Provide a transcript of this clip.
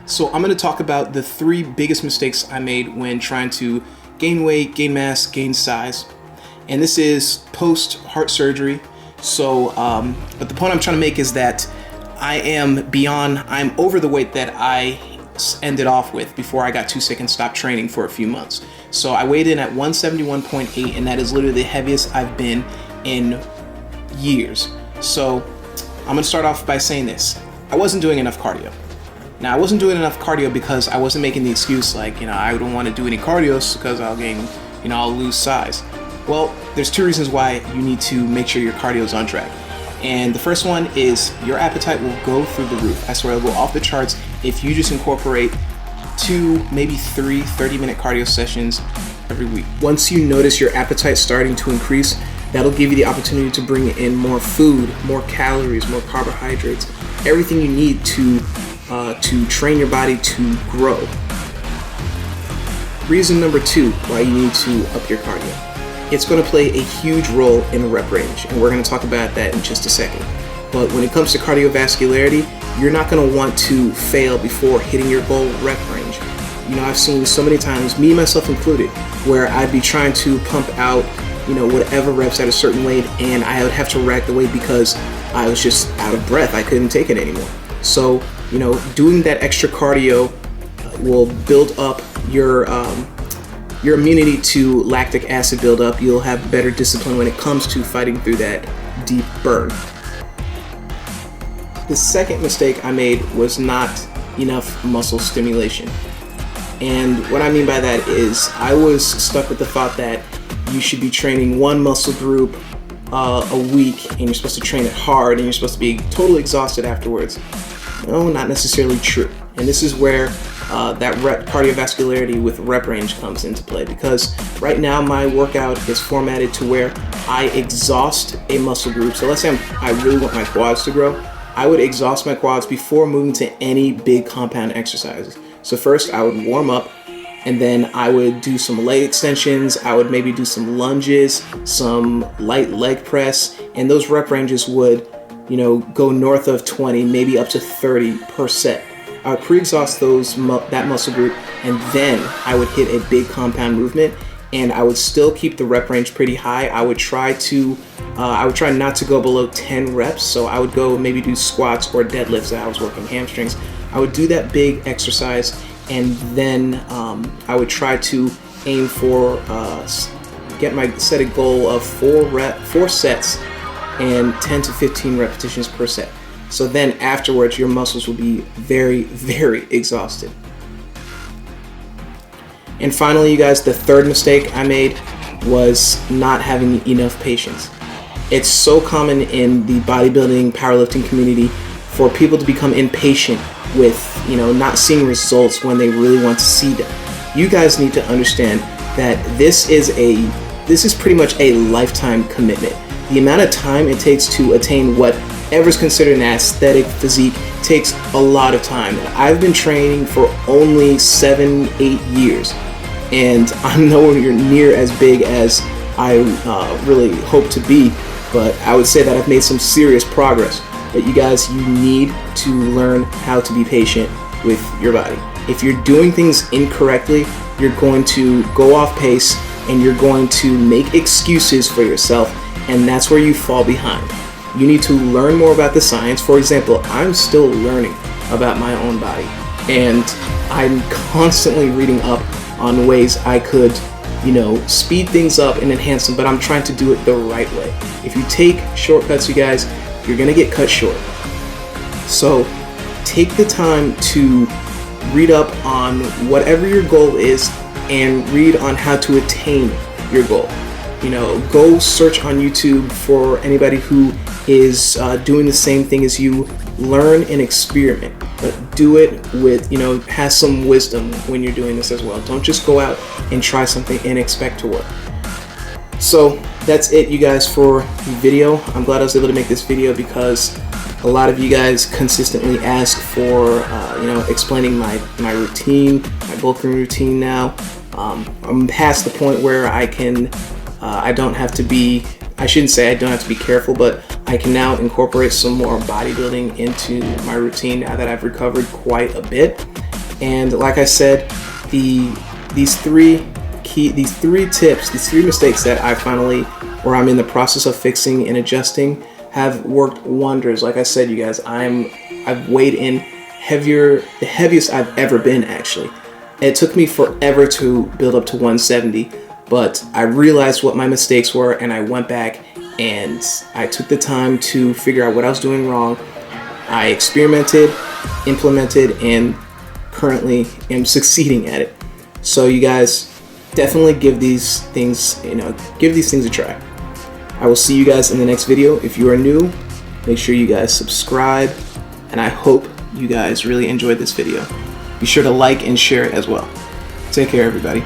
So I'm going to talk about the 3 biggest mistakes I made when trying to gain weight, gain mass, gain size. And this is post heart surgery. So, but the point I'm trying to make is that I'm over the weight that I ended off with before I got too sick and stopped training for a few months. So I weighed in at 171.8, and that is literally the heaviest I've been in years. So I'm going to start off by saying this. I wasn't doing enough cardio. Now, I wasn't doing enough cardio because I wasn't making the excuse like, I don't want to do any cardio because I'll gain, I'll lose size. Well, there's 2 reasons why you need to make sure your cardio is on track. And the first one is your appetite will go through the roof. I swear it'll go off the charts if you just incorporate 2, maybe 3 30-minute cardio sessions every week. Once you notice your appetite starting to increase, that'll give you the opportunity to bring in more food, more calories, more carbohydrates, everything you need to train your body to grow. Reason number 2 why you need to up your cardio. It's going to play a huge role in the rep range, and we're going to talk about that in just a second. But when it comes to cardiovascularity, you're not going to want to fail before hitting your goal rep range. I've seen so many times, me myself included, where I'd be trying to pump out, whatever reps at a certain weight, and I would have to rack the weight because I was just out of breath. I couldn't take it anymore. So, doing that extra cardio will build up your immunity to lactic acid buildup. You'll have better discipline when it comes to fighting through that deep burn. The second mistake I made was not enough muscle stimulation. And what I mean by that is I was stuck with the thought that you should be training one muscle group a week, and you're supposed to train it hard, and you're supposed to be totally exhausted afterwards. No, not necessarily true. And this is where that cardiovascularity with rep range comes into play, because right now my workout is formatted to where I exhaust a muscle group. So let's say I really want my quads to grow. I would exhaust my quads before moving to any big compound exercises. So first I would warm up, and then I would do some leg extensions. I would maybe do some lunges, some light leg press, and those rep ranges would go north of 20, maybe up to 30 per set. I would pre-exhaust that muscle group, and then I would hit a big compound movement, and I would still keep the rep range pretty high. I would try not to go below 10 reps, so I would go maybe do squats or deadlifts that I was working hamstrings. I would do that big exercise, and then I would try to aim for set a goal of 4 sets and 10 to 15 repetitions per set. So then afterwards, your muscles will be very, very exhausted. And finally, you guys, the third mistake I made was not having enough patience. It's so common in the bodybuilding, powerlifting community for people to become impatient with, not seeing results when they really want to see them. You guys need to understand that this is pretty much a lifetime commitment. The amount of time it takes to attain whatever's considered an aesthetic physique takes a lot of time. I've been training for only 7-8 years, and I'm nowhere near as big as I really hope to be, but I would say that I've made some serious progress. But you guys, you need to learn how to be patient with your body. If you're doing things incorrectly, you're going to go off pace, and you're going to make excuses for yourself, and that's where you fall behind. You need to learn more about the science. For example, I'm still learning about my own body, and I'm constantly reading up on ways I could, speed things up and enhance them, but I'm trying to do it the right way. If you take shortcuts, you guys, you're gonna get cut short. So take the time to read up on whatever your goal is and read on how to attain your goal. Go search on YouTube for anybody who is doing the same thing as you. Learn and experiment, but do it with, has some wisdom when you're doing this as well. Don't just go out and try something and expect to work. So that's it, you guys, for the video. I'm glad I was able to make this video because a lot of you guys consistently ask for, explaining my routine, my bulking routine now. I'm past the point where I don't have to be careful, but I can now incorporate some more bodybuilding into my routine now that I've recovered quite a bit. And like I said, these three tips, these three mistakes that I'm in the process of fixing and adjusting, have worked wonders. Like I said, you guys, I've weighed in heavier, the heaviest I've ever been, actually. It took me forever to build up to 170, but I realized what my mistakes were, and I went back and I took the time to figure out what I was doing wrong. I experimented, implemented, and currently am succeeding at it. So you guys, definitely give these things a try. I will see you guys in the next video. If you are new, make sure you guys subscribe, and I hope you guys really enjoyed this video. Be sure to like and share it as well. Take care, everybody.